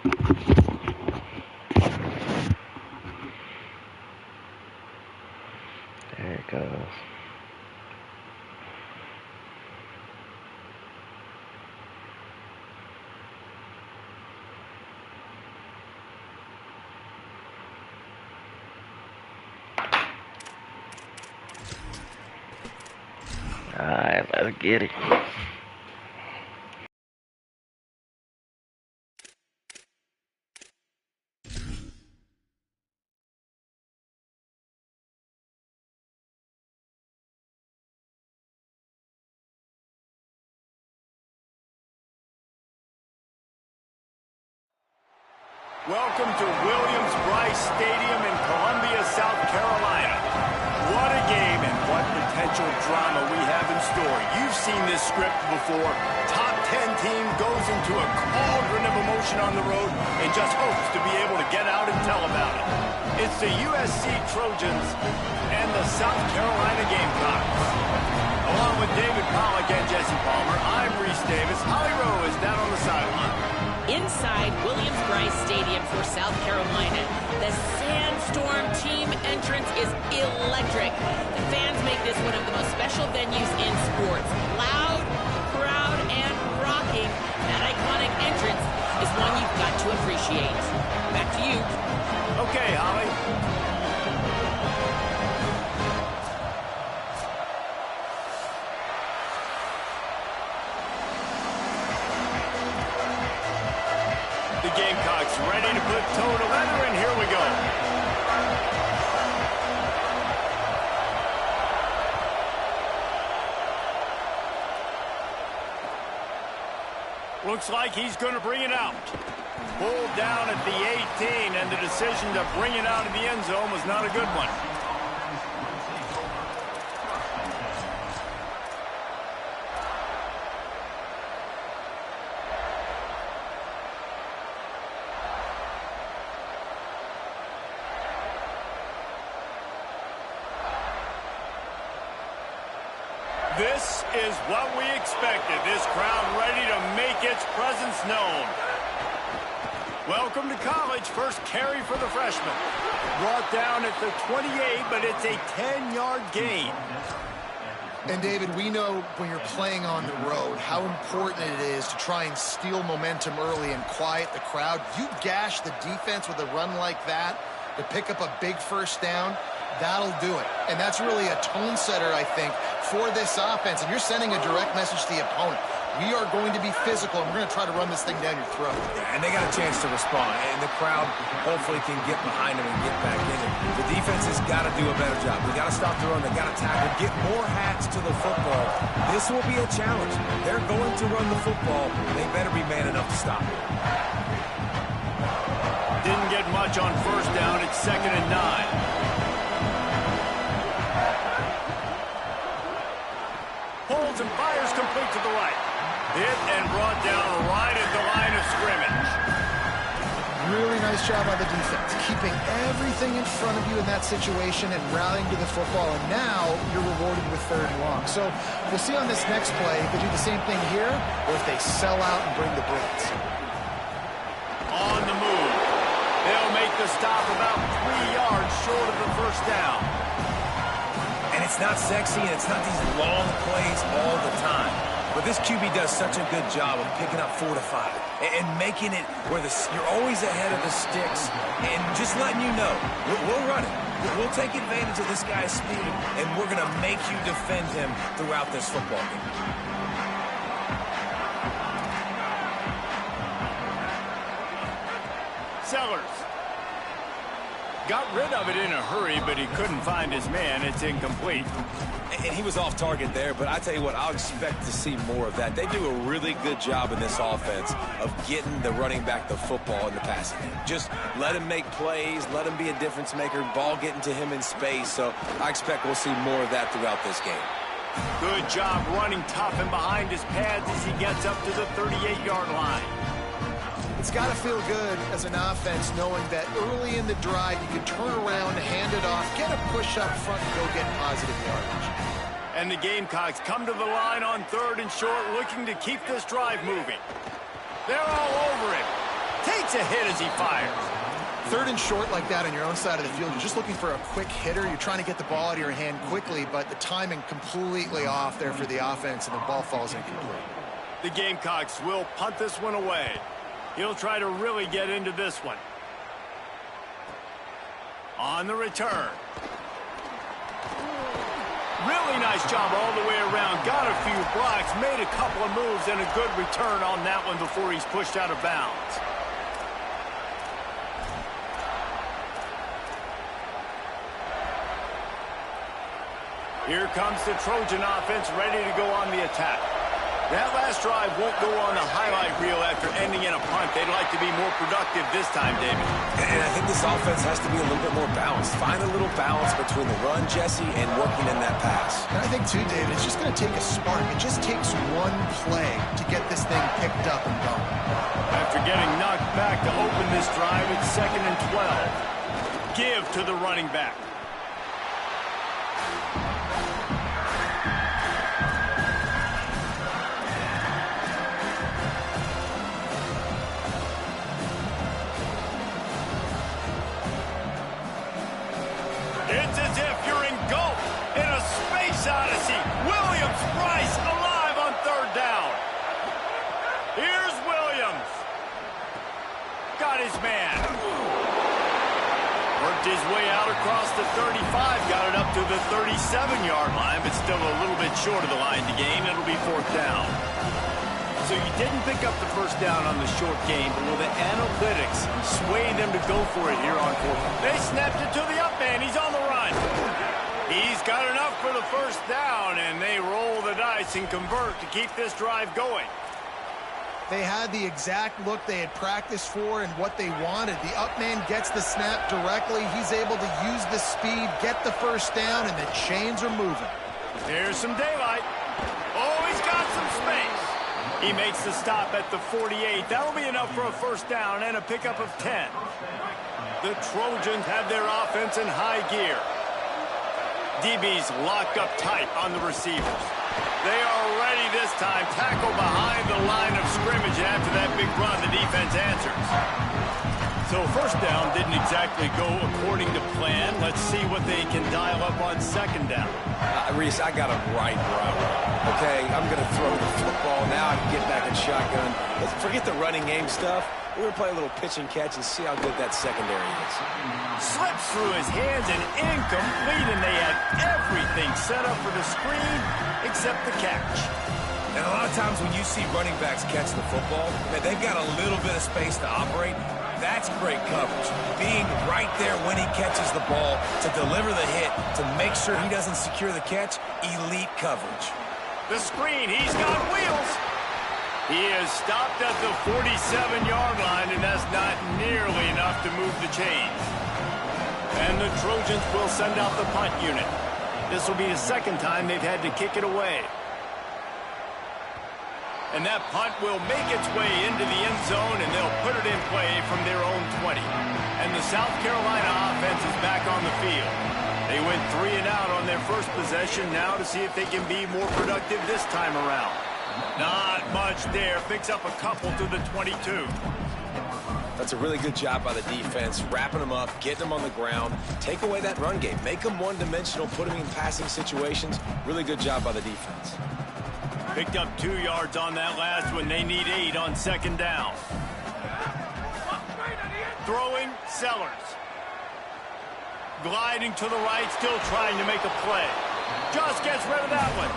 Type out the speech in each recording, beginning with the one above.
There it goes. Alright, let's get it. Welcome to Williams-Brice Stadium in Columbia, South Carolina. What a game and what potential drama we have in store. You've seen this script before. Top 10 team goes into a cauldron of emotion on the road and just hopes to be able to get out and tell about it. It's the USC Trojans and the South Carolina Gamecocks. Along with David Pollack and Jesse Palmer, I'm Reese Davis. Holly Rowe is down on the sideline. Inside Williams-Brice Stadium for South Carolina, the Sandstorm team entrance is electric. The fans make this one of the most special venues in sports. Loud, proud, and rocking. That iconic entrance is one you've got to appreciate. Back to you. Okay, Holly. The Gamecocks ready to put toe to leather, and here we go. Looks like he's going to bring it out. Pulled down at the 18, and the decision to bring it out of the end zone was not a good one. This is what we expected. This crowd ready to make its presence known. Welcome to college. First carry for the freshman. Brought down at the 28, but it's a 10-yard gain. And, David, we know when you're playing on the road how important it is to try and steal momentum early and quiet the crowd. You gash the defense with a run like that to pick up a big first down, that'll do it. And that's really a tone setter, I think, for this offense. And you're sending a direct message to the opponent. We are going to be physical, and we're going to try to run this thing down your throat. Yeah, and they got a chance to respond, and the crowd hopefully can get behind them and get back in it. The defense has got to do a better job. They got to stop the run. They got to tackle, get more hats to the football. This will be a challenge. They're going to run the football. They better be man enough to stop it. Didn't get much on first down. It's 2nd and 9. Pulls and fires complete to the right. Hit and brought down right at the line of scrimmage. Really nice job by the defense, keeping everything in front of you in that situation and rallying to the football. And now you're rewarded with 3rd and long. So we'll see on this next play if they do the same thing here or if they sell out and bring the blitz. On the move. They'll make the stop about 3 yards short of the first down. And it's not sexy, and it's not these long plays all the time. But this QB does such a good job of picking up 4 to 5 and making it where you're always ahead of the sticks and just letting you know, we'll run it. We'll take advantage of this guy's speed, and we're going to make you defend him throughout this football game. Sellers. Got rid of it in a hurry, but he couldn't find his man. It's incomplete. And he was off target there, but I tell you what, I'll expect to see more of that. They do a really good job in this offense of getting the running back the football in the passing game. Just let him make plays, let him be a difference maker, ball getting to him in space. So I expect we'll see more of that throughout this game. Good job running tough and behind his pads as he gets up to the 38-yard line. It's got to feel good as an offense knowing that early in the drive you can turn around, hand it off, get a push up front, and go get positive yardage. And the Gamecocks come to the line on 3rd and short, looking to keep this drive moving. They're all over him. Takes a hit as he fires. Third and short like that on your own side of the field, you're just looking for a quick hitter. You're trying to get the ball out of your hand quickly, but the timing completely off there for the offense, and the ball falls incomplete. The Gamecocks will punt this one away. He'll try to really get into this one. On the return. Really nice job all the way around. Got a few blocks, made a couple of moves, and a good return on that one before he's pushed out of bounds. Here comes the Trojan offense ready to go on the attack. That last drive won't go on the highlight reel after ending in a punt. They'd like to be more productive this time, David. And I think this offense has to be a little bit more balanced. Find a little balance between the run, Jesse, and working in that pass. And I think, too, David, it's just going to take a spark. It just takes one play to get this thing picked up and going. After getting knocked back to open this drive, it's 2nd and 12. Give to the running back. It's as if you're engulfed in a space odyssey. Williams-Brice alive on 3rd down. Here's Williams. Got his man. Worked his way out across the 35. Got it up to the 37-yard line, but still a little bit short of the line to gain. It'll be 4th down. So you didn't pick up the 1st down on the short game, but will the analytics sway them to go for it here on 4th? They snapped it to the up man. He's on the run. He's got enough for the 1st down, and they roll the dice and convert to keep this drive going. They had the exact look they had practiced for and what they wanted. The up man gets the snap directly. He's able to use the speed, get the 1st down, and the chains are moving. Here's some daylight. Oh, he's got some space. He makes the stop at the 48. That'll be enough for a 1st down and a pickup of 10. The Trojans have their offense in high gear. DB's locked up tight on the receivers. They are ready this time. Tackle behind the line of scrimmage, and after that big run, the defense answers. So 1st down didn't exactly go according to plan. Let's see what they can dial up on 2nd down. Reese, I got a right route. Okay, I'm going to throw the football. Now I can get back in shotgun. Let's forget the running game stuff. We're going to play a little pitch and catch and see how good that secondary is. Slips through his hands and incomplete, and they had everything set up for the screen except the catch. And a lot of times when you see running backs catch the football, man, they've got a little bit of space to operate. That's great coverage. Being right there when he catches the ball to deliver the hit, to make sure he doesn't secure the catch, elite coverage. The screen, he's got wheels. He is stopped at the 47-yard line, and that's not nearly enough to move the chains. And the Trojans will send out the punt unit. This will be the 2nd time they've had to kick it away. And that punt will make its way into the end zone, and they'll put it in play from their own 20. And the South Carolina offense is back on the field. They went 3 and out on their first possession now to see if they can be more productive this time around. Not much there. Picks up a couple to the 22. That's a really good job by the defense, wrapping them up, getting them on the ground, take away that run game, make them one-dimensional, put them in passing situations. Really good job by the defense. Picked up 2 yards on that last one. They need 8 on 2nd down. Throwing, Sellers. Gliding to the right, still trying to make a play. Just gets rid of that one.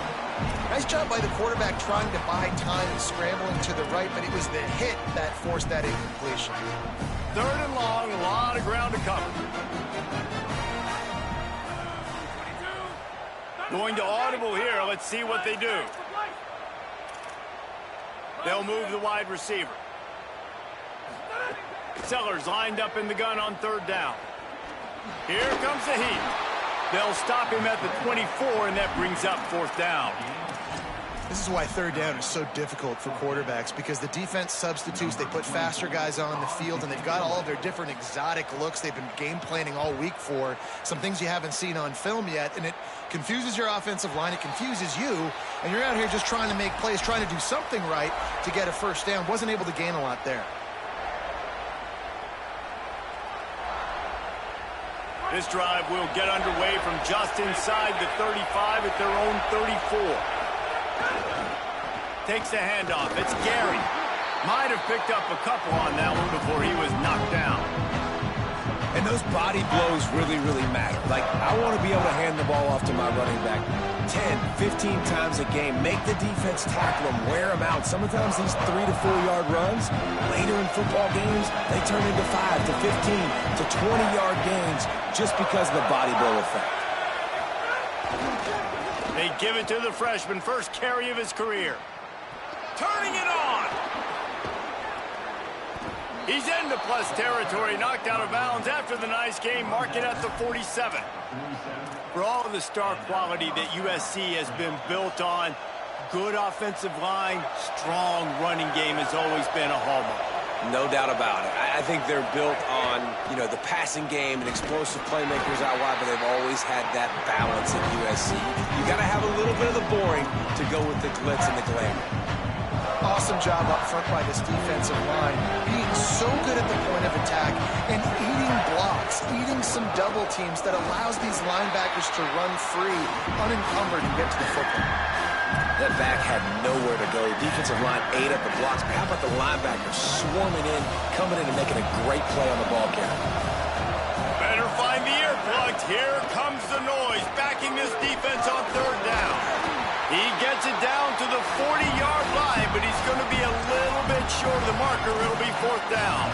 Nice job by the quarterback trying to buy time and scrambling to the right, but it was the hit that forced that incompletion. 3rd and long, a lot of ground to cover. Going to audible here. Let's see what they do. They'll move the wide receiver. Sellers lined up in the gun on 3rd down. Here comes the heat. They'll stop him at the 24, and that brings up 4th down. This is why 3rd down is so difficult for quarterbacks, because the defense substitutes, they put faster guys on the field, and they've got all of their different exotic looks they've been game planning all week for, some things you haven't seen on film yet, and it confuses your offensive line, it confuses you, and you're out here just trying to make plays, trying to do something right to get a 1st down. Wasn't able to gain a lot there. This drive will get underway from just inside the 35 at their own 34. Takes the handoff. It's Gary. Might have picked up a couple on that one before he was knocked down. And those body blows really, really matter. Like, I want to be able to hand the ball off to my running back 10, 15 times a game. Make the defense tackle them, wear them out. Sometimes these 3 to 4 yard runs, later in football games, they turn into 5 to 15 to 20-yard gains just because of the body blow effect. They give it to the freshman, first carry of his career. Turning it on. He's into plus territory, knocked out of bounds after the nice game. Mark it at the 47. For all of the star quality that USC has been built on, good offensive line, strong running game has always been a hallmark. No doubt about it. I think they're built on, the passing game and explosive playmakers out wide, but they've always had that balance at USC. You got to have a little bit of the boring to go with the glitz and the glamour. Awesome job up front by this defensive line, being so good at the point of attack and eating blocks, eating some double teams that allows these linebackers to run free, unencumbered, and get to the football. That back had nowhere to go. The defensive line ate up the blocks. How about the linebackers swarming in, coming in and making a great play on the ball carrier? Better find the earplugs. Here comes the noise, backing this defense on third down. He gets it down to the 40-yard line, but he's going to be a little bit short of the marker. It'll be fourth down.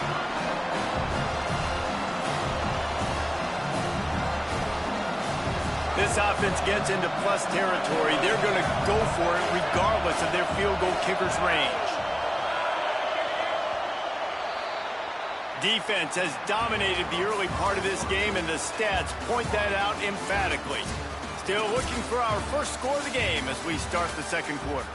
This offense gets into plus territory. They're going to go for it regardless of their field goal kicker's range. Defense has dominated the early part of this game, and the stats point that out emphatically. Still looking for our first score of the game as we start the second quarter.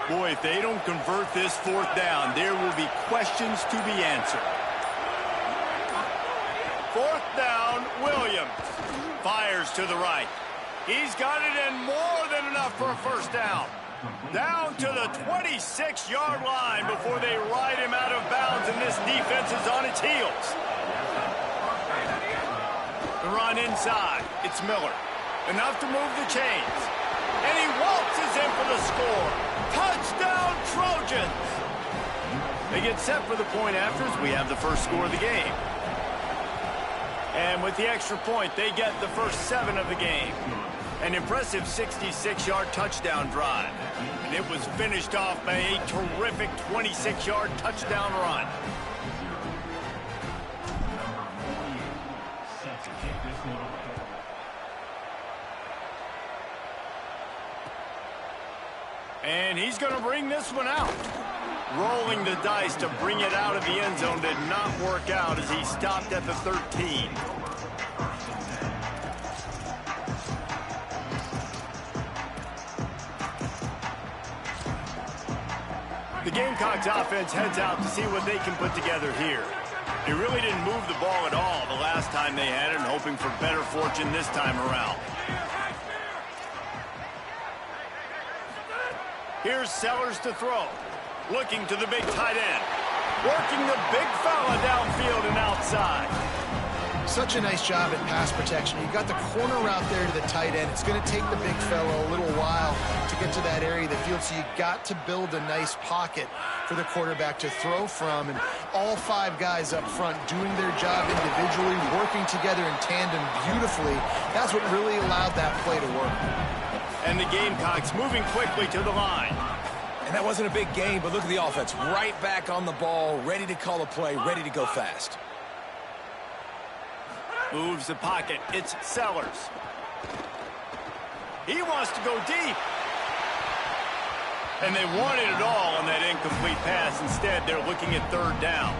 Boy, if they don't convert this fourth down, there will be questions to be answered. Fourth down, Williams. Fires to the right. He's got it in more than enough for a first down. Down to the 26-yard line before they ride him out of bounds, and this defense is on its heels. The run inside. It's Miller. Enough to move the chains. And he waltzes in for the score. Touchdown, Trojans! They get set for the point after as we have the first score of the game. And with the extra point, they get the first 7 of the game. An impressive 66-yard touchdown drive. And it was finished off by a terrific 26-yard touchdown run. And he's going to bring this one out. Rolling the dice to bring it out of the end zone did not work out as he stopped at the 13. The Gamecocks offense heads out to see what they can put together here. They really didn't move the ball at all the last time they had it, and hoping for better fortune this time around. Here's Sellers to throw. Looking to the big tight end. Working the big fella downfield and outside. Such a nice job at pass protection. You got the corner route there to the tight end. It's going to take the big fella a little while to get to that area of the field, so you got to build a nice pocket for the quarterback to throw from. And all 5 guys up front doing their job individually, working together in tandem beautifully. That's what really allowed that play to work. And the Gamecocks moving quickly to the line. And that wasn't a big gain, but look at the offense. Right back on the ball, ready to call a play, ready to go fast. Moves the pocket. It's Sellers. He wants to go deep. And they wanted it all on that incomplete pass. Instead, they're looking at third down.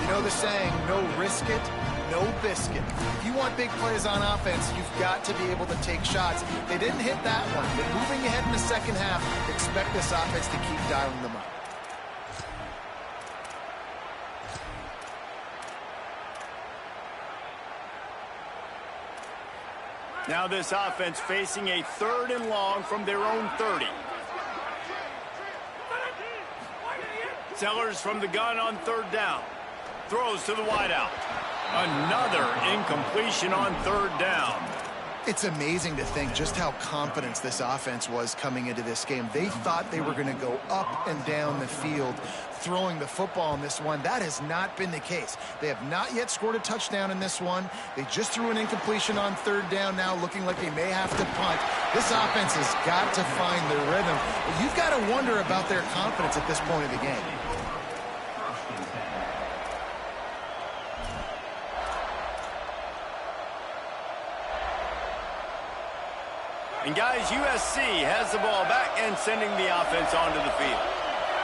You know the saying, no risk it, no biscuit. If you want big plays on offense, you've got to be able to take shots. They didn't hit that one, but moving ahead in the second half, expect this offense to keep dialing them up. Now this offense facing a 3rd and long from their own 30. Sellers from the gun on 3rd down. Throws to the wideout. Another incompletion on 3rd down. It's amazing to think just how confident this offense was coming into this game. They thought they were going to go up and down the field throwing the football in this one. That has not been the case. They have not yet scored a touchdown in this one. They just threw an incompletion on 3rd down now, looking like they may have to punt. This offense has got to find their rhythm. But you've got to wonder about their confidence at this point of the game. And guys, USC has the ball back and sending the offense onto the field.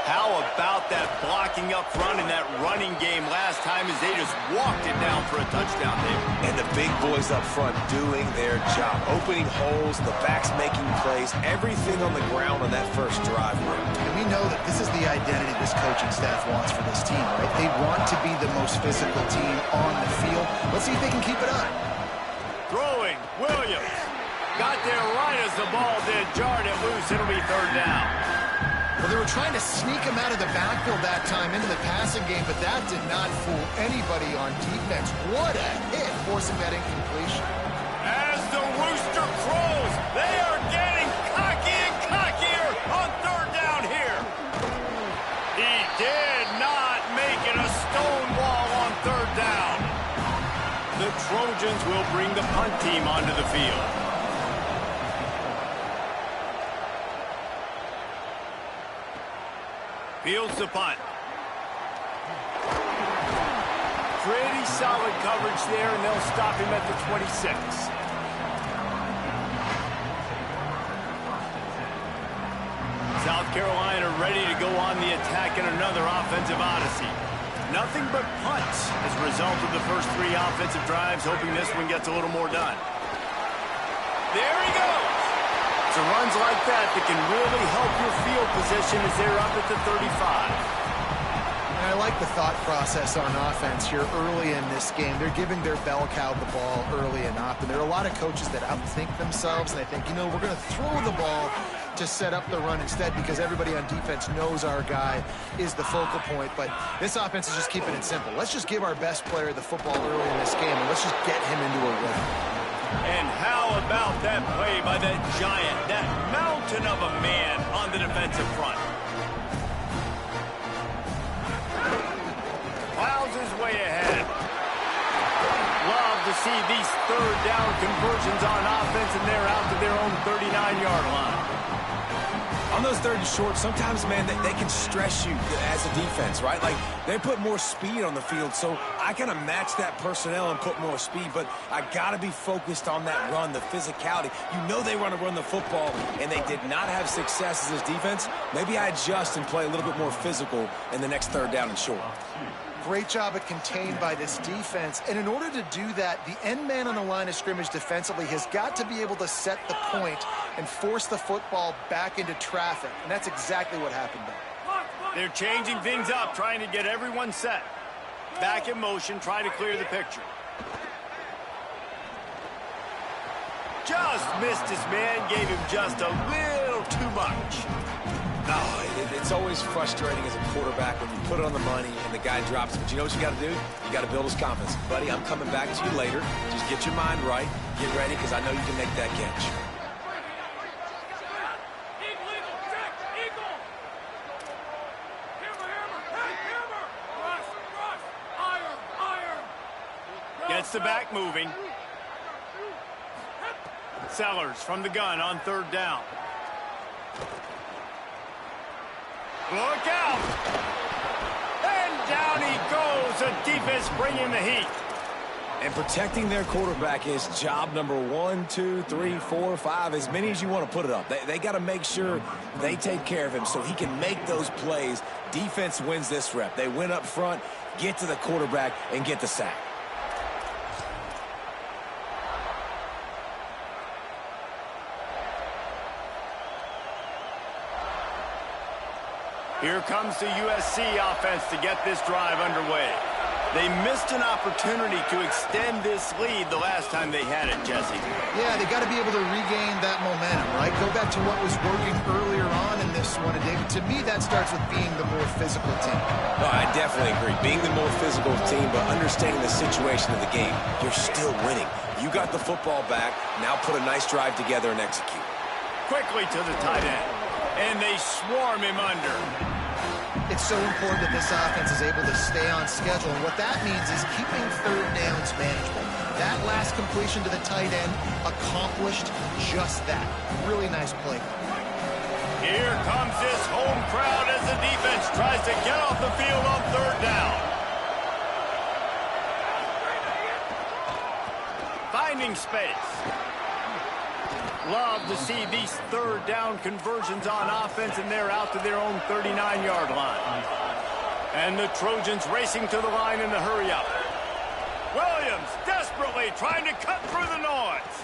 How about that blocking up front in that running game last time as they just walked it down for a touchdown there. And the big boys up front doing their job. Opening holes, the backs making plays, everything on the ground on that first drive. And we know that this is the identity this coaching staff wants for this team, right? They want to be the most physical team on the field. Let's see if they can keep it up. Throwing, Williams. Got there right as the ball did. Jarred it loose. It'll be 3rd down. Well, they were trying to sneak him out of the backfield that time into the passing game, but that did not fool anybody on defense. What a hit, forcing that incompletion. As the rooster crows, they are getting cocky and cockier on 3rd down here. He did not make it a stonewall on 3rd down. The Trojans will bring the punt team onto the field. Fields the punt. Pretty solid coverage there, and they'll stop him at the 26. South Carolina ready to go on the attack in another offensive odyssey. Nothing but punts as a result of the first 3 offensive drives, hoping this one gets a little more done. There he goes. So runs like that can really help your field position as they're up at the 35. And I like the thought process on offense here early in this game. They're giving their bell cow the ball early and often. There are a lot of coaches that outthink themselves, and they think, you know, we're going to throw the ball to set up the run instead because everybody on defense knows our guy is the focal point. But this offense is just keeping it simple. Let's just give our best player the football early in this game, and let's just get him into a rhythm. And how about that play by that giant, that mountain of a man on the defensive front? Plows his way ahead. Love to see these 3rd down conversions on offense, and they're out to their own 39-yard line. On those 3rd and short, sometimes, man, they can stress you as a defense, right? Like, they put more speed on the field, so I kind of match that personnel and put more speed, but I got to be focused on that run, the physicality. You know they want to run the football, and they did not have success as this defense. Maybe I adjust and play a little bit more physical in the next 3rd down and short. Great job at contained by this defense. And in order to do that, the end man on the line of scrimmage defensively has got to be able to set the point and force the football back into traffic. And that's exactly what happened there. They're changing things up, trying to get everyone set. Back in motion, trying to clear the picture. Just missed his man, gave him just a little too much. Oh, it's always frustrating as a quarterback when you put it on the money and the guy drops. But you know what you got to do? You got to build his confidence. Buddy, I'm coming back to you later. Just get your mind right. Get ready, because I know you can make that catch. Gets the back moving. Sellers from the gun on 3rd down. Look out! And down he goes. The defense bringing the heat. And protecting their quarterback is job number 1, 2, 3, 4, 5, as many as you want to put it up. They got to make sure they take care of him so he can make those plays. Defense wins this rep. They win up front, get to the quarterback, and get the sack. Here comes the USC offense to get this drive underway. They missed an opportunity to extend this lead the last time they had it, Jesse. Yeah, they got to be able to regain that momentum, right? Go back to what was working earlier on in this one. And, David, to me, that starts with being the more physical team. No, I definitely agree. Being the more physical team, but understanding the situation of the game. You're still winning. You got the football back. Now put a nice drive together and execute. Quickly to the tight end. And they swarm him under. It's so important that this offense is able to stay on schedule, and what that means is keeping third downs manageable. That last completion to the tight end accomplished just that. Really nice play. Here comes this home crowd as the defense tries to get off the field on third down. Finding space. Love to see these third down conversions on offense, and they're out to their own 39-yard line. And the Trojans racing to the line in a hurry-up. Williams desperately trying to cut through the noise.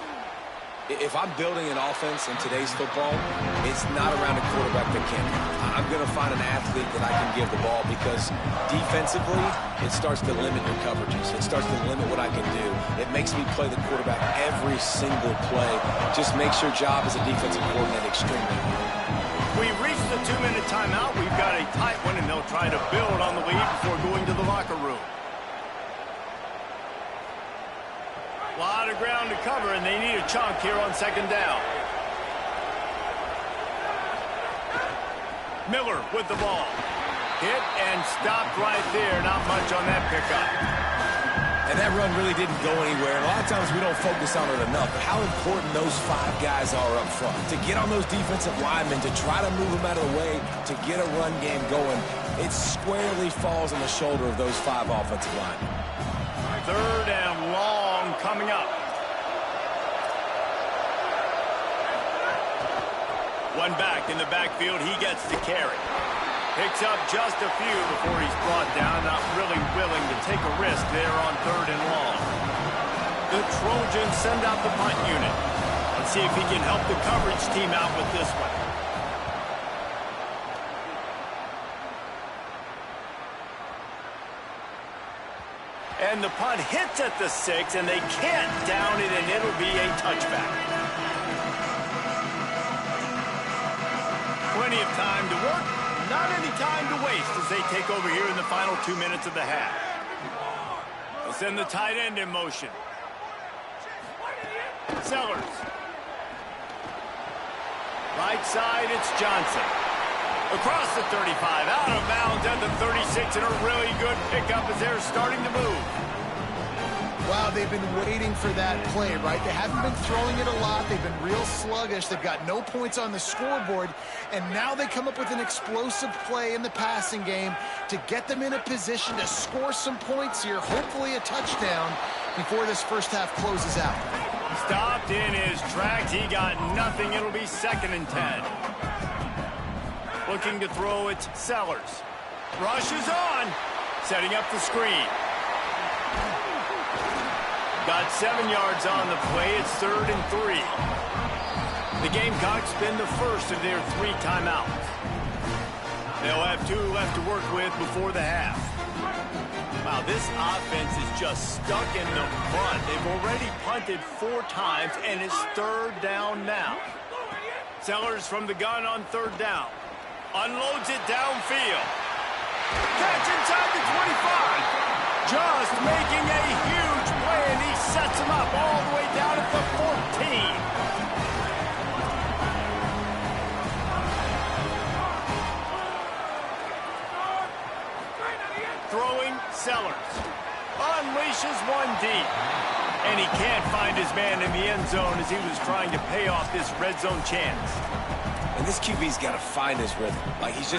If I'm building an offense in today's football, it's not around a quarterback that can't. I'm going to find an athlete that I can give the ball, because defensively, it starts to limit your coverages. It starts to limit what I can do. It makes me play the quarterback every single play. Just makes your job as a defensive coordinator extremely hard. We reached the 2-minute timeout. We've got a tight one, and they'll try to build on the lead before going to the locker room. A lot of ground to cover, and they need a chunk here on second down. Miller with the ball. Hit and stopped right there. Not much on that pickup. And that run really didn't go anywhere. And a lot of times we don't focus on it enough, but how important those 5 guys are up front. To get on those defensive linemen, to try to move them out of the way, to get a run game going, it squarely falls on the shoulder of those 5 offensive linemen. Third and long coming up. One back in the backfield. He gets the carry. Picks up just a few before he's brought down. Not really willing to take a risk there on third and long. The Trojans send out the punt unit. Let's see if he can help the coverage team out with this one. And the punt hits at the 6, and they can't down it, and it'll be a touchback. Plenty of time to work, not any time to waste as they take over here in the final 2 minutes of the half. They'll send the tight end in motion. Sellers. Right side, it's Johnson. Across the 35, out of bounds at the 36, and a really good pickup as they're starting to move. Wow, they've been waiting for that play, right? They haven't been throwing it a lot. They've been real sluggish. They've got no points on the scoreboard, and now they come up with an explosive play in the passing game to get them in a position to score some points here, hopefully a touchdown, before this first half closes out. Stopped in his tracks. He got nothing. It'll be 2nd and 10. Looking to throw it, Sellers. Rush is on. Setting up the screen. Got 7 yards on the play. It's 3rd and 3. The Gamecocks spend the first of their 3 timeouts. They'll have 2 left to work with before the half. Wow, this offense is just stuck in the mud. They've already punted 4 times, and it's 3rd down now. Sellers from the gun on 3rd down. Unloads it downfield. Catch inside the 25. Just making a huge play, and he sets him up all the way down at the 14. Throwing, Sellers. Unleashes one deep. And he can't find his man in the end zone as he was trying to pay off this red zone chance. And this QB's got to find his rhythm. Like, he's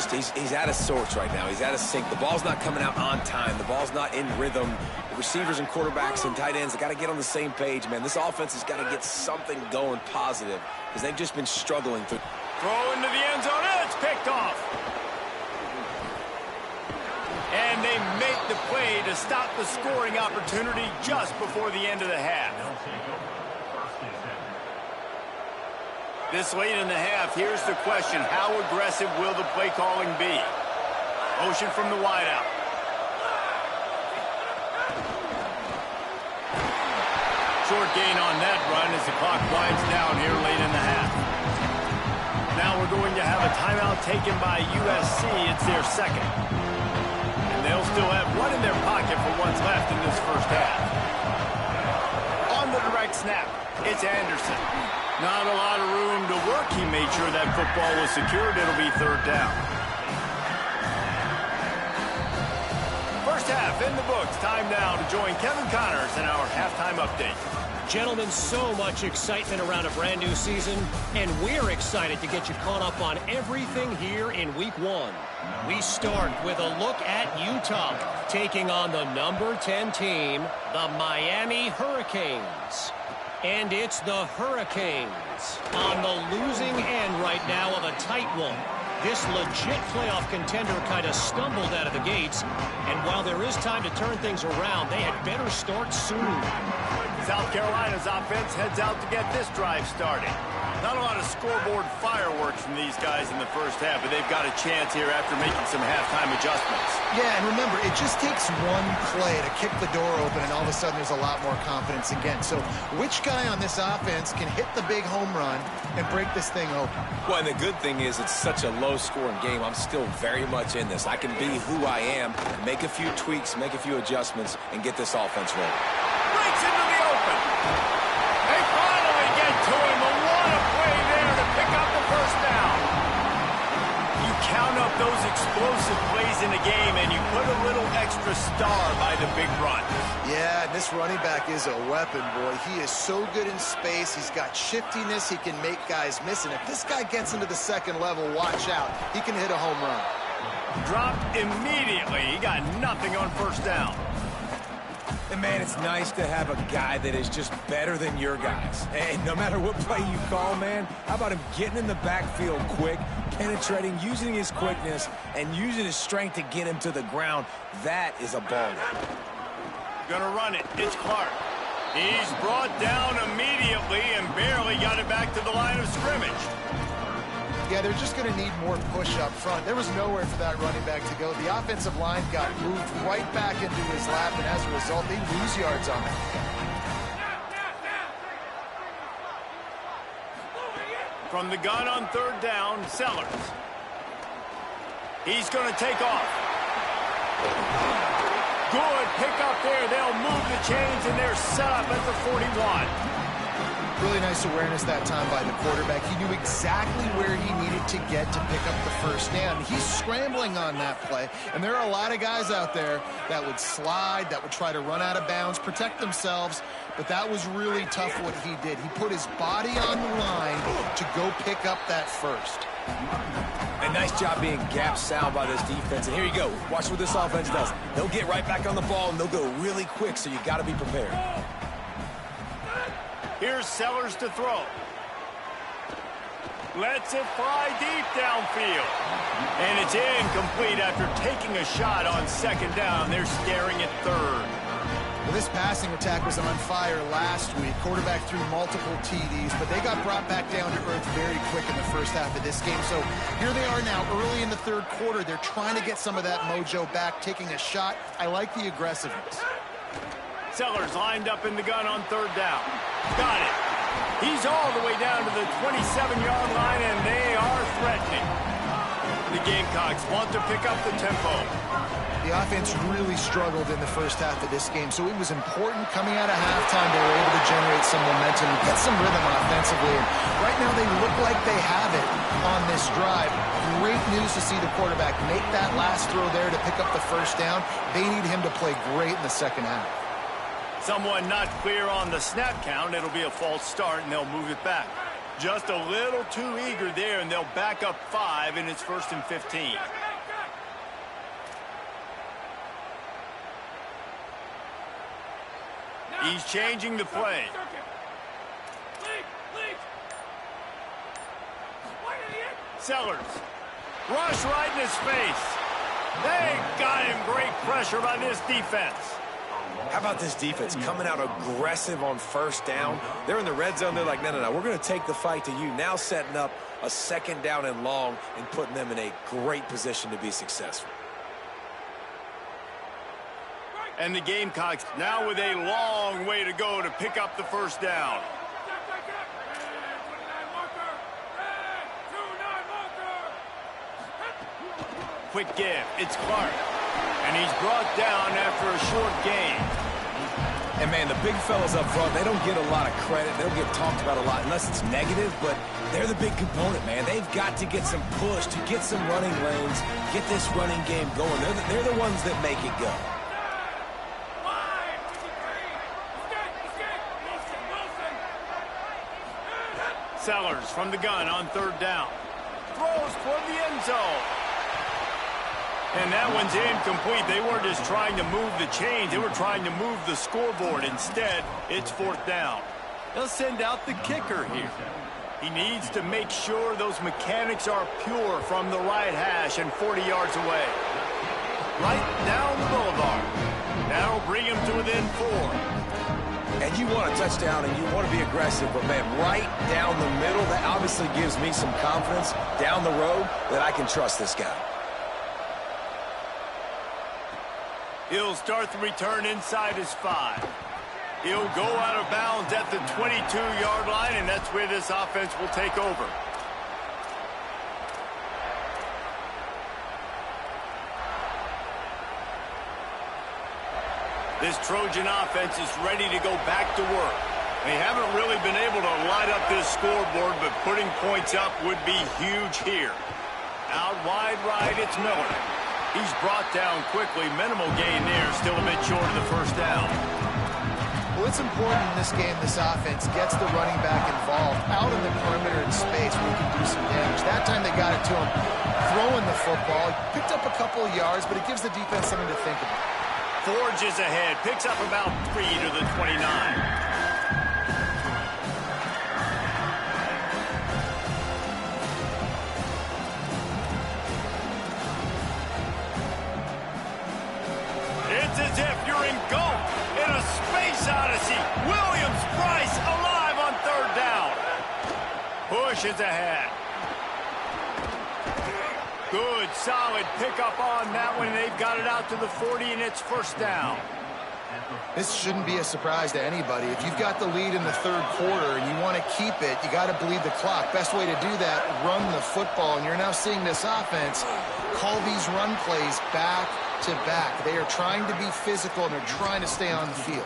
out of sorts right now. He's out of sync. The ball's not coming out on time. The ball's not in rhythm. The receivers and quarterbacks and tight ends, they got to get on the same page, man. This offense has got to get something going positive because they've just been struggling through. Throw into the end zone. It's picked off. And they make the play to stop the scoring opportunity just before the end of the half. This late in the half, here's the question. How aggressive will the play calling be? Motion from the wideout. gain on that run as the clock winds down here late in the half. Now we're going to have a timeout taken by USC. It's their second. And they'll still have one in their pocket for what's left in this first half. On the direct snap, it's Anderson. Not a lot of room to work. He made sure that football was secured. It'll be third down. First half in the books. Time now to join Kevin Connors in our halftime update. Gentlemen, so much excitement around a brand new season, and we're excited to get you caught up on everything here in Week 1. We start with a look at Utah, taking on the number 10 team, the Miami Hurricanes. And it's the Hurricanes on the losing end right now of a tight one. This legit playoff contender kind of stumbled out of the gates, and while there is time to turn things around, they had better start soon. South Carolina's offense heads out to get this drive started. Not a lot of scoreboard fireworks from these guys in the first half, but they've got a chance here after making some halftime adjustments. Yeah, and remember, it just takes one play to kick the door open, and all of a sudden there's a lot more confidence again. So which guy on this offense can hit the big home run and break this thing open? Well, and the good thing is it's such a low-scoring game. I'm still very much in this. I can be who I am, make a few tweaks, make a few adjustments, and get this offense rolling. Breaks into the open. They finally get to him. What a play there to pick up the first down. You count up those explosive plays in a game, and you put a little extra star by the big run. Yeah, this running back is a weapon, boy. He is so good in space. He's got shiftiness. He can make guys miss. And if this guy gets into the second level, watch out. He can hit a home run. Dropped immediately. He got nothing on first down. And, man, it's nice to have a guy that is just better than your guys. And no matter what play you call, man, how about him getting in the backfield quick, penetrating, using his quickness, and using his strength to get him to the ground? That is a baller. Gonna run it. It's Clark. He's brought down immediately and barely got it back to the line of scrimmage. Yeah, they're just going to need more push up front. There was nowhere for that running back to go. The offensive line got moved right back into his lap, and as a result, they lose yards on it. From the gun on third down, Sellers. He's going to take off. Good pick up there. They'll move the chains, and they're set up at the 41. Really nice awareness that time by the quarterback. He knew exactly where he needed to get to pick up the first down. He's scrambling on that play, and there are a lot of guys out there that would slide, that would try to run out of bounds, protect themselves, but that was really tough what he did. He put his body on the line to go pick up that first. A nice job being gap sound by this defense. And here you go. Watch what this offense does. They'll get right back on the ball, and they'll go really quick, so you got to be prepared. Here's Sellers to throw. Lets it fly deep downfield. And it's incomplete after taking a shot on second down. They're staring at third. Well, this passing attack was on fire last week. Quarterback threw multiple TDs, but they got brought back down to earth very quick in the first half of this game. So here they are now early in the third quarter. They're trying to get some of that mojo back, taking a shot. I like the aggressiveness. Sellers lined up in the gun on third down. Got it. He's all the way down to the 27-yard line, and they are threatening. The Gamecocks want to pick up the tempo. The offense really struggled in the first half of this game, so it was important coming out of halftime. They were able to generate some momentum and get some rhythm offensively. And right now they look like they have it on this drive. Great news to see the quarterback make that last throw there to pick up the first down. They need him to play great in the second half. Someone not clear on the snap count. It'll be a false start, and they'll move it back. Just a little too eager there, and they'll back up 5, and it's 1st and 15. He's changing the play. Sellers. Rush right in his face. They got him. Great pressure by this defense. How about this defense coming out aggressive on first down? They're in the red zone. They're like, no, we're going to take the fight to you. Now setting up a second down and long and putting them in a great position to be successful. And the Gamecocks now with a long way to go to pick up the first down. Quick give. It's Clark. And he's brought down after a short gain. And, man, the big fellas up front, they don't get a lot of credit. They don't get talked about a lot unless it's negative, but they're the big component, man. They've got to get some push, to get some running lanes, get this running game going. They're the ones that make it go. Sellers from the gun on third down. Throws toward the end zone. And that one's incomplete. They weren't just trying to move the chains. They were trying to move the scoreboard. Instead, it's fourth down. They'll send out the kicker here. He needs to make sure those mechanics are pure from the right hash and 40 yards away. Right down the boulevard. That'll bring him to within 4. And you want a touchdown and you want to be aggressive, but, man, right down the middle, that obviously gives me some confidence down the road that I can trust this guy. He'll start the return inside his 5. He'll go out of bounds at the 22-yard line, and that's where this offense will take over. This Trojan offense is ready to go back to work. They haven't really been able to light up this scoreboard, but putting points up would be huge here. Out wide right, it's Miller. He's brought down quickly. Minimal gain there, still a bit short of the first down. Well, it's important in this game, this offense gets the running back involved out in the perimeter in space where he can do some damage. That time they got it to him throwing the football. He picked up a couple of yards, but it gives the defense something to think about. Forges ahead, picks up about 3 to the 29. It's as if you're engulfed in a space odyssey. Williams-Brice alive on third down. Pushes ahead. Good, solid pickup on that one. They've got it out to the 40, and it's first down. This shouldn't be a surprise to anybody. If you've got the lead in the third quarter and you want to keep it, you got to bleed the clock. Best way to do that, run the football. And you're now seeing this offense call these run plays back to back. They are trying to be physical, and they're trying to stay on the field.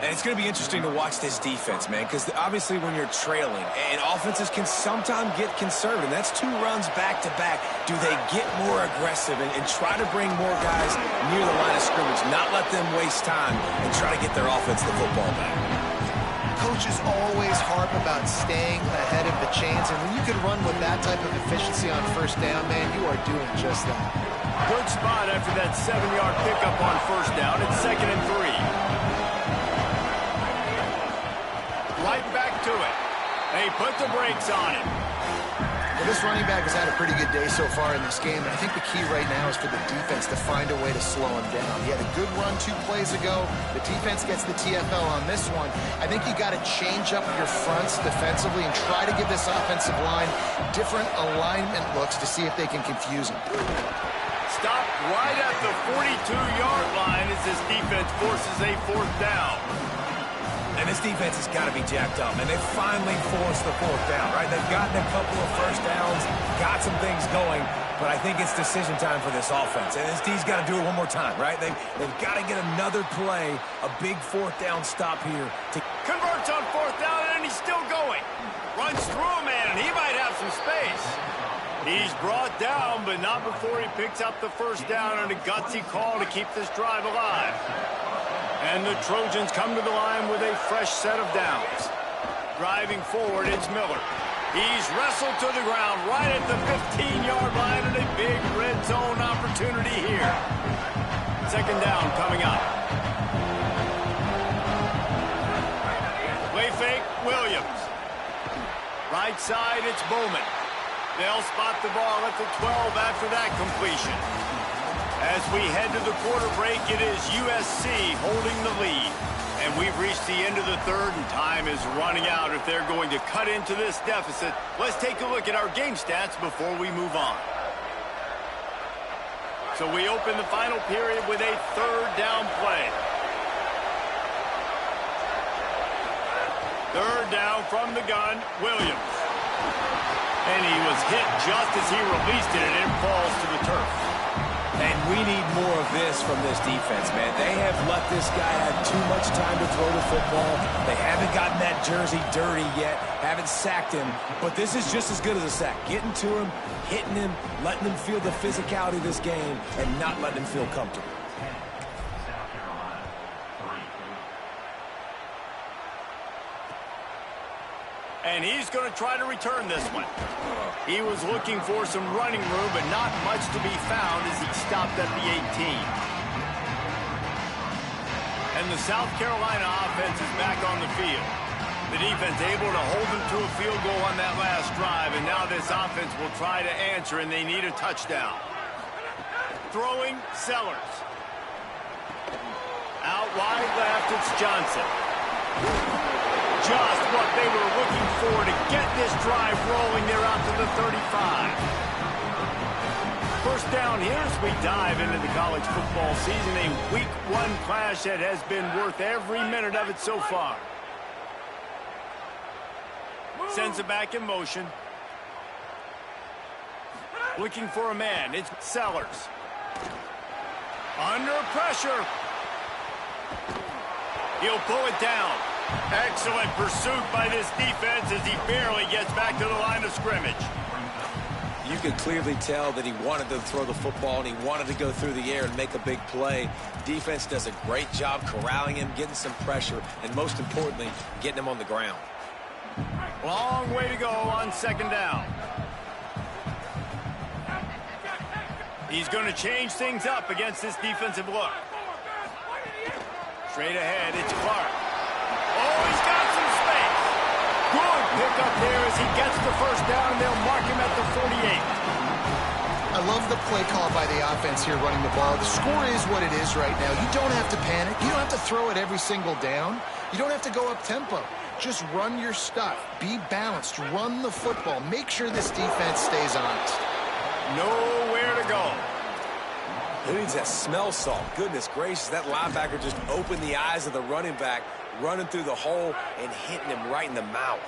And it's going to be interesting to watch this defense, man, because obviously when you're trailing, and offenses can sometimes get conservative. That's 2 runs back-to-back. Do they get more aggressive and try to bring more guys near the line of scrimmage, not let them waste time, and try to get their offense the football back? Coaches always harp about staying ahead of the chains, and when you can run with that type of efficiency on first down, man, you are doing just that. Good spot after that 7-yard pickup on first down. It's 2nd and 3. Right back to it. They put the brakes on it. Well, this running back has had a pretty good day so far in this game, and I think the key right now is for the defense to find a way to slow him down. He had a good run 2 plays ago. The defense gets the TFL on this one. I think you got to change up your fronts defensively and try to give this offensive line different alignment looks to see if they can confuse him. Stop right at the 42-yard line as this defense forces a fourth down. And this defense has got to be jacked up, and they finally forced the fourth down, right? They've gotten a couple of first downs, got some things going, but I think it's decision time for this offense. And this D's got to do it one more time, right? They've got to get another play, a big fourth down stop here. Converts on fourth down, and he's still going. Runs through a man, and he might have some space. He's brought down, but not before he picks up the first down on a gutsy call to keep this drive alive. And the Trojans come to the line with a fresh set of downs. Driving forward, it's Miller. He's wrestled to the ground right at the 15-yard line, and a big red zone opportunity here. 2nd down coming up. Play fake, Williams. Right side, it's Bowman. They'll spot the ball at the 12 after that completion. As we head to the quarter break, it is USC holding the lead. And we've reached the end of the third, and time is running out if they're going to cut into this deficit. Let's take a look at our game stats before we move on. So we open the final period with a third down play. Third down from the gun, Williams. And he was hit just as he released it, and it falls to the turf. And we need more of this from this defense, man. They have let this guy have too much time to throw the football. They haven't gotten that jersey dirty yet, haven't sacked him. But this is just as good as a sack. Getting to him, hitting him, letting him feel the physicality of this game, and not letting him feel comfortable. And he's going to try to return this one. He was looking for some running room, but not much to be found as he stopped at the 18. And the South Carolina offense is back on the field. The defense able to hold them to a field goal on that last drive, and now this offense will try to answer, and they need a touchdown. Throwing, Sellers. Out wide left, it's Johnson. Just what they were looking for to get this drive rolling. They're out to the 35. First down here as we dive into the college football season. A week 1 clash that has been worth every minute of it so far. Sends it back in motion. Looking for a man. It's Sellers. Under pressure. He'll pull it down. Excellent pursuit by this defense as he barely gets back to the line of scrimmage. You could clearly tell that he wanted to throw the football and he wanted to go through the air and make a big play. Defense does a great job corralling him, getting some pressure, and most importantly, getting him on the ground. Long way to go on second down. He's going to change things up against this defensive look. Straight ahead, it's Clark. Oh, he's got some space. Good pickup there as he gets the first down. They'll mark him at the 48. I love the play call by the offense here running the ball. The score is what it is right now. You don't have to panic. You don't have to throw it every single down. You don't have to go up tempo. Just run your stuff. Be balanced. Run the football. Make sure this defense stays honest. Nowhere to go. Who needs that smell salt? Goodness gracious, that linebacker just opened the eyes of the running back, running through the hole and hitting him right in the mouth.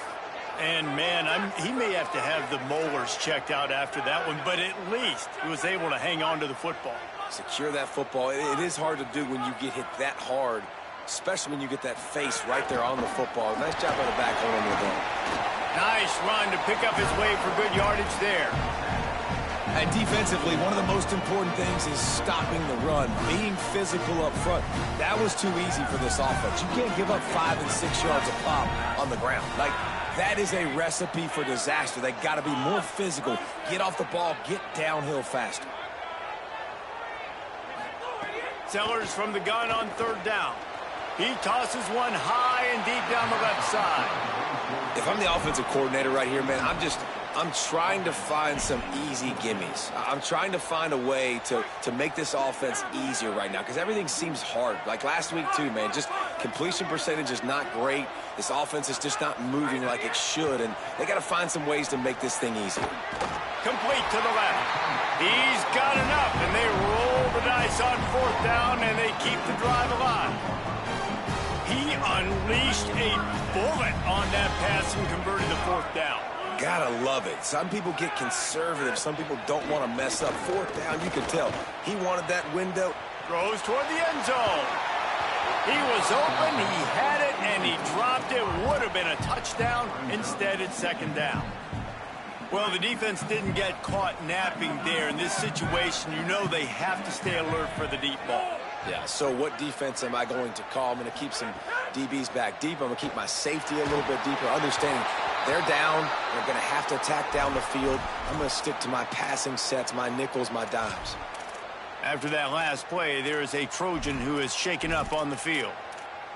And, man, he may have to have the molars checked out after that one, but at least he was able to hang on to the football. Secure that football. It is hard to do when you get hit that hard, especially when you get that face right there on the football. Nice job by the back holding with him. Nice run to pick up his way for good yardage there. And defensively, one of the most important things is stopping the run, being physical up front. That was too easy for this offense. You can't give up 5 and 6 yards a pop on the ground. Like, that is a recipe for disaster. They got to be more physical, get off the ball, get downhill faster. Sellers from the gun on third down. He tosses one high and deep down the left side. If I'm the offensive coordinator right here, man, I'm trying to find some easy gimmies. I'm trying to find a way to make this offense easier right now because everything seems hard. Like last week, too, man, just completion percentage is not great. This offense is just not moving like it should, and they got to find some ways to make this thing easier. Complete to the left. He's got enough, and they roll the dice on fourth down, and they keep the drive alive. He unleashed a bullet on that pass and converted the fourth down. Gotta love it. Some people get conservative. Some people don't want to mess up. Fourth down, you can tell. He wanted that window. Throws toward the end zone. He was open, he had it, and he dropped it. Would have been a touchdown. Instead, it's second down. Well, the defense didn't get caught napping there. In this situation, you know they have to stay alert for the deep ball. Yeah, so what defense am I going to call? I'm going to keep some DBs back deep. I'm going to keep my safety a little bit deeper, understanding they're down. They're going to have to attack down the field. I'm going to stick to my passing sets, my nickels, my dimes. After that last play, there is a Trojan who is shaken up on the field.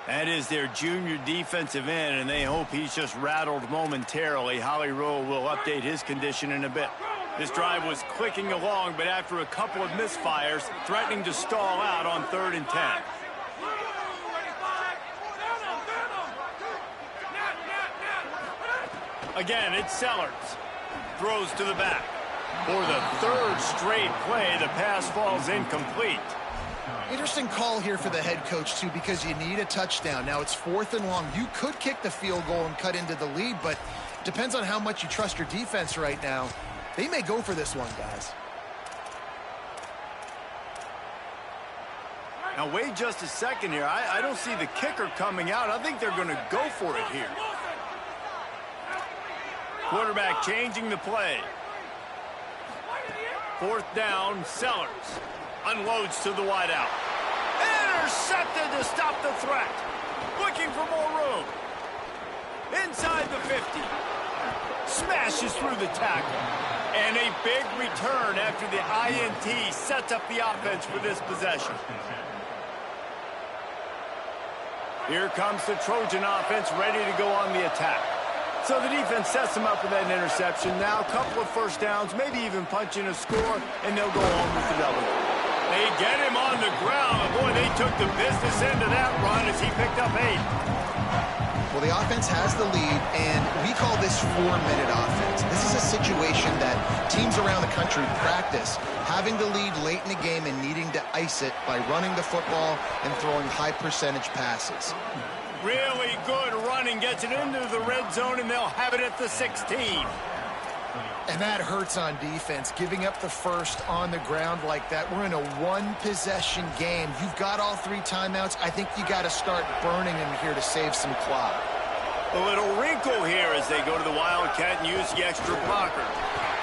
That is their junior defensive end, and they hope he's just rattled momentarily. Holly Rowe will update his condition in a bit. This drive was clicking along, but after a couple of misfires, threatening to stall out on 3rd and 10. Again, it's Sellers. Throws to the back. For the third straight play, the pass falls incomplete. Interesting call here for the head coach, too, because you need a touchdown. Now, it's 4th and long. You could kick the field goal and cut into the lead, but depends on how much you trust your defense right now. They may go for this one, guys. Now, wait just a second here. I don't see the kicker coming out. I think they're going to go for it here. Quarterback changing the play. 4th down, Sellers. Unloads to the wideout. Intercepted to stop the threat. Looking for more room. Inside the 50. Smashes through the tackle. And a big return after the INT sets up the offense for this possession. Here comes the Trojan offense ready to go on the attack. So the defense sets them up with that interception. Now a couple of first downs, maybe even punching a score, and they'll go home with the W. They get him on the ground. Boy, they took the business into that run as he picked up 8. Well, the offense has the lead, and we call this 4-minute offense. This is a situation that teams around the country practice, having the lead late in the game and needing to ice it by running the football and throwing high-percentage passes. Really good running, gets it into the red zone, and they'll have it at the 16. And that hurts on defense, giving up the first on the ground like that. We're in a one-possession game. You've got all 3 timeouts. I think you got to start burning them here to save some clock. A little wrinkle here as they go to the Wildcat and use the extra blocker.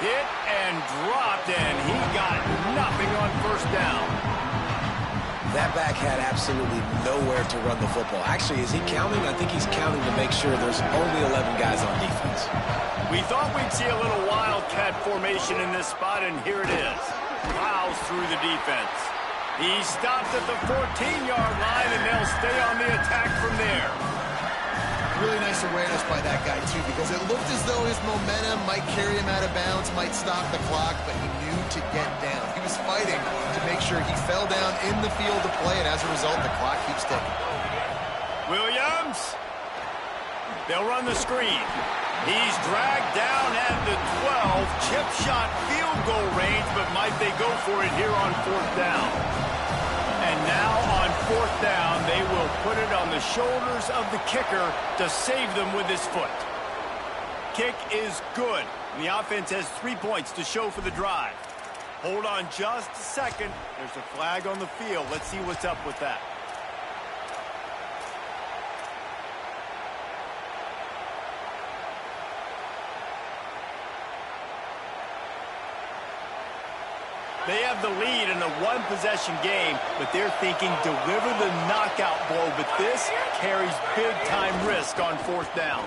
Hit and dropped, and he got nothing on first down. That back had absolutely nowhere to run the football. Actually, is he counting? I think he's counting to make sure there's only 11 guys on defense. We thought we'd see a little Wildcat formation in this spot, and here it is. Plows through the defense. He stopped at the 14-yard line, and they'll stay on the attack from there. Really nice awareness by that guy, too, because it looked as though his momentum might carry him out of bounds, might stop the clock, but he knew to get down. He was fighting to make sure he fell down in the field to play, and as a result, the clock keeps ticking. Williams. They'll run the screen. He's dragged down at the 12. Chip shot field goal range, but might they go for it here on 4th down? And now on 4th down, they will put it on the shoulders of the kicker to save them with his foot. Kick is good. And the offense has 3 points to show for the drive. Hold on just a second. There's a flag on the field. Let's see what's up with that. They have the lead in a one-possession game, but they're thinking deliver the knockout blow, but this carries big-time risk on 4th down.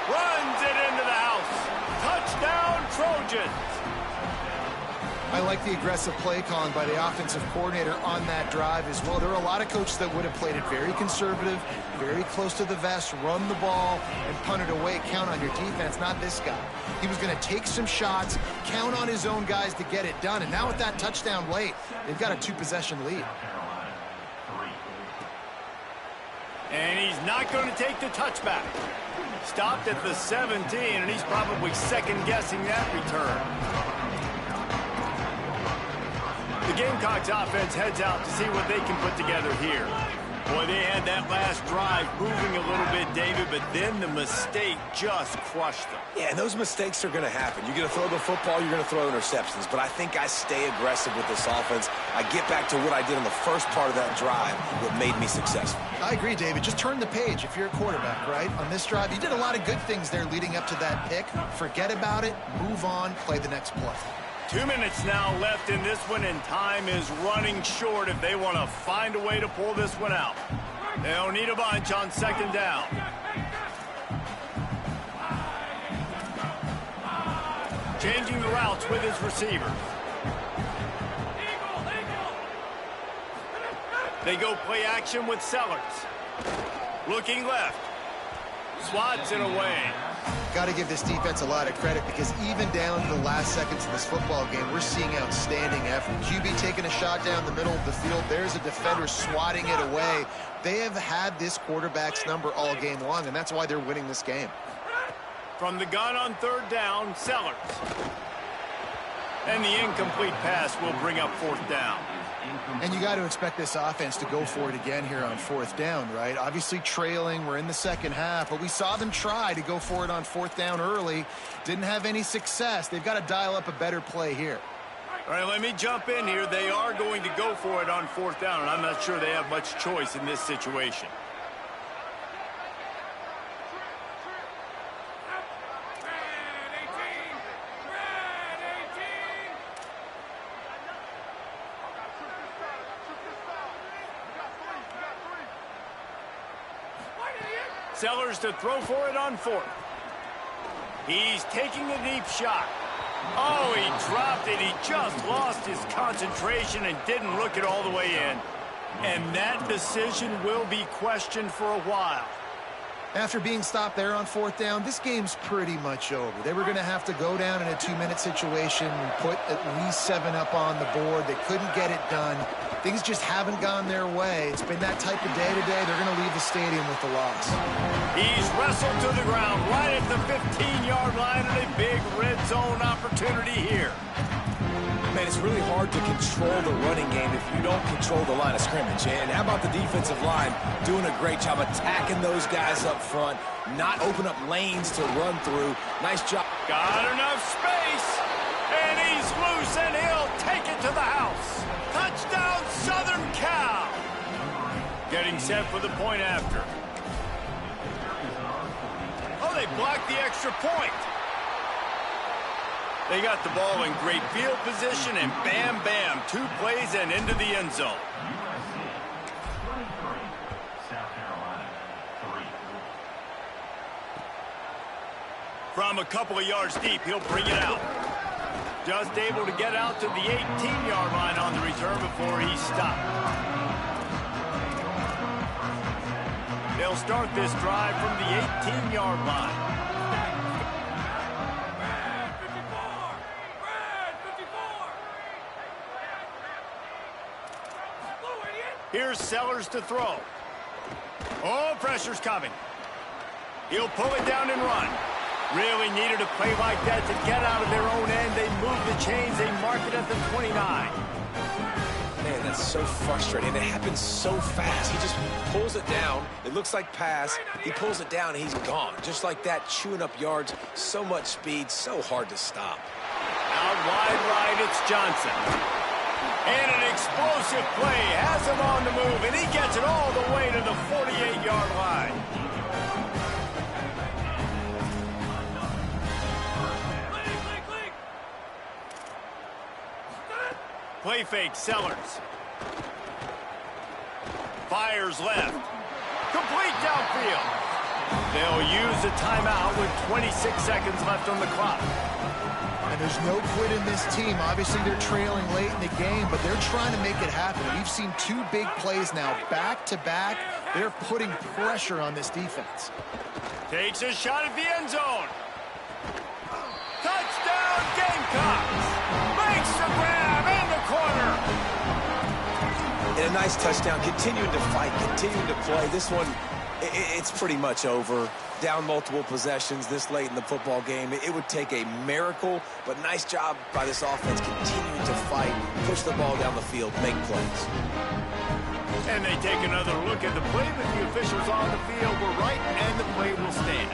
Runs it into the house. Touchdown, Trojans. I like the aggressive play calling by the offensive coordinator on that drive as well. There are a lot of coaches that would have played it very conservative, very close to the vest, run the ball, and punt it away. Count on your defense, not this guy. He was going to take some shots, count on his own guys to get it done. And now with that touchdown late, they've got a 2-possession lead. And he's not going to take the touchback. Stopped at the 17, and he's probably second-guessing that return. The Gamecocks offense heads out to see what they can put together here. Boy, they had that last drive moving a little bit, David, but then the mistake just crushed them. Yeah, and those mistakes are going to happen. You're going to throw the football, you're going to throw interceptions. But I think I stay aggressive with this offense. I get back to what I did in the first part of that drive, what made me successful. I agree, David. Just turn the page if you're a quarterback, right? On this drive, you did a lot of good things there leading up to that pick. Forget about it, move on, play the next play. 2 minutes now left in this one, and time is running short if they want to find a way to pull this one out. They'll need a bunch on 2nd down. Changing the routes with his receiver. They go play action with Sellers. Looking left. Swats it away. Got to give this defense a lot of credit because even down to the last seconds of this football game, we're seeing outstanding effort. QB taking a shot down the middle of the field. There's a defender swatting it away. They have had this quarterback's number all game long, and that's why they're winning this game. From the gun on third down, Sellers. And the incomplete pass will bring up fourth down. And you got to expect this offense to go for it again here on fourth down, right? Obviously trailing, we're in the second half, but we saw them try to go for it on fourth down early. Didn't have any success. They've got to dial up a better play here. All right, let me jump in here. They are going to go for it on fourth down, and I'm not sure they have much choice in this situation. Sellers to throw for it on fourth. He's taking a deep shot. Oh, he dropped it. He just lost his concentration and didn't look it all the way in. And that decision will be questioned for a while. After being stopped there on fourth down, this game's pretty much over. They were going to have to go down in a 2-minute situation and put at least 7 up on the board. They couldn't get it done. Things just haven't gone their way. It's been that type of day today. They're going to leave the stadium with the loss. He's wrestled to the ground right at the 15-yard line, and a big red zone opportunity here. Man, it's really hard to control the running game if you don't control the line of scrimmage. And how about the defensive line doing a great job attacking those guys up front, not open up lanes to run through. Nice job. Got enough space, and he's loose, and he'll take it to the house. Touchdown, Southern Cal. Getting set for the point after. Oh, they blocked the extra point. They got the ball in great field position, and bam, bam, 2 plays and into the end zone. From a couple of yards deep, he'll bring it out. Just able to get out to the 18-yard line on the return before he stopped. They'll start this drive from the 18-yard line. Here's Sellers to throw. Oh, pressure's coming. He'll pull it down and run. Really needed a play like that to get out of their own end. They move the chains. They mark it at the 29. Man, that's so frustrating. It happens so fast. He just pulls it down. It looks like pass. He pulls it down, and he's gone. Just like that, chewing up yards. So much speed, so hard to stop. Out wide right, it's Johnson. And an explosive play has him on the move, and he gets it all the way to the 48-yard line. Play fake, Sellers. Fires left. Complete downfield. They'll use a timeout with 26 seconds left on the clock. And there's no quit in this team. Obviously, they're trailing late in the game, but they're trying to make it happen. We've seen 2 big plays now, back-to-back. They're putting pressure on this defense. Takes a shot at the end zone. Touchdown, Gamecocks! Makes the grab in the corner. And a nice touchdown, continuing to fight, continuing to play. This one, it's pretty much over. Down multiple possessions this late in the football game. It would take a miracle, but nice job by this offense continuing to fight, push the ball down the field, make plays. And they take another look at the play, but the officials on the field were right, and the play will stand.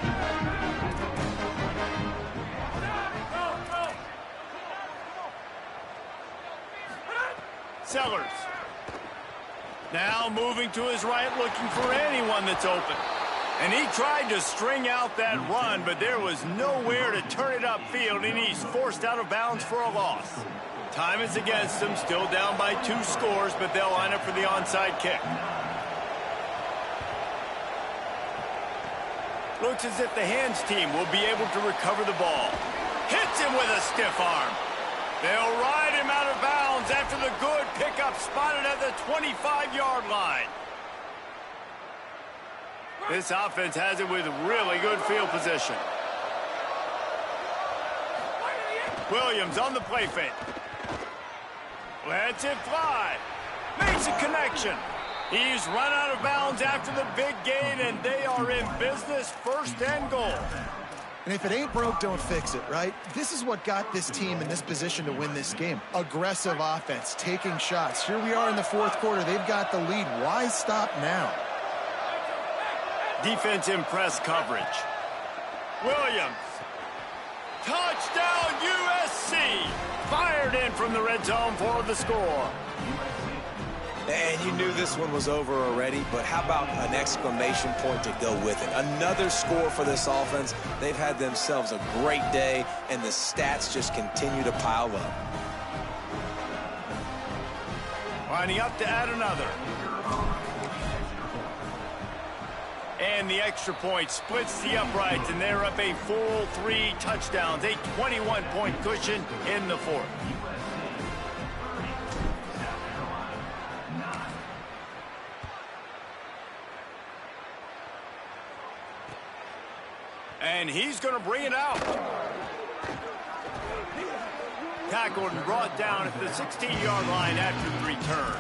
Sellers. Now moving to his right, looking for anyone that's open. And he tried to string out that run, but there was nowhere to turn it upfield, and he's forced out of bounds for a loss. Time is against them, still down by 2 scores, but they'll line up for the onside kick. Looks as if the hands team will be able to recover the ball. Hits him with a stiff arm. They'll ride him out of bounds after the good pickup spotted at the 25-yard line. This offense has it with really good field position. Williams on the play fake. Lets it fly. Makes a connection. He's run out of bounds after the big gain, and they are in business, 1st and goal. And if it ain't broke, don't fix it, right? This is what got this team in this position to win this game. Aggressive offense, taking shots. Here we are in the fourth quarter. They've got the lead. Why stop now? Defense in press coverage. Williams. Touchdown USC. Fired in from the red zone for the score. And you knew this one was over already, but how about an exclamation point to go with it? Another score for this offense. They've had themselves a great day, and the stats just continue to pile up. Lining up to add another. And the extra point splits the uprights, and they're up a full 3 touchdowns, a 21-point cushion in the fourth. And he's going to bring it out. Tackled and brought down at the 16-yard line after the return.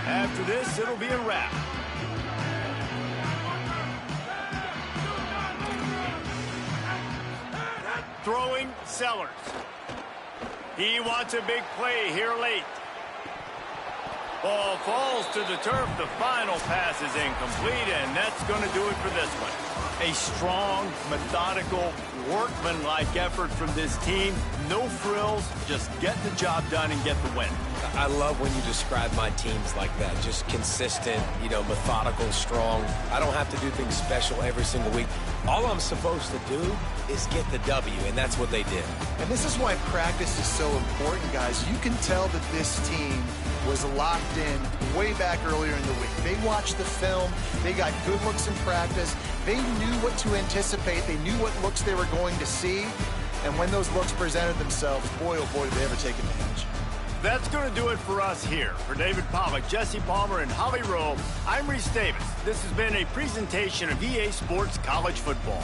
After this, it'll be a wrap. Throwing Sellers. He wants a big play here late. Ball falls to the turf. The final pass is incomplete, and that's going to do it for this one. A strong, methodical, workmanlike effort from this team. No frills, just get the job done and get the win. I love when you describe my teams like that. Just consistent, methodical, strong. I don't have to do things special every single week. All I'm supposed to do is get the W, and that's what they did. And this is why practice is so important, guys. You can tell that this team was locked in way back earlier in the week. They watched the film. They got good looks in practice. They knew what to anticipate. They knew what looks they were going to see. And when those looks presented themselves, boy, oh boy, did they ever take advantage. That's going to do it for us here. For David Pollack, Jesse Palmer, and Holly Rowe, I'm Reese Davis. This has been a presentation of EA Sports College Football.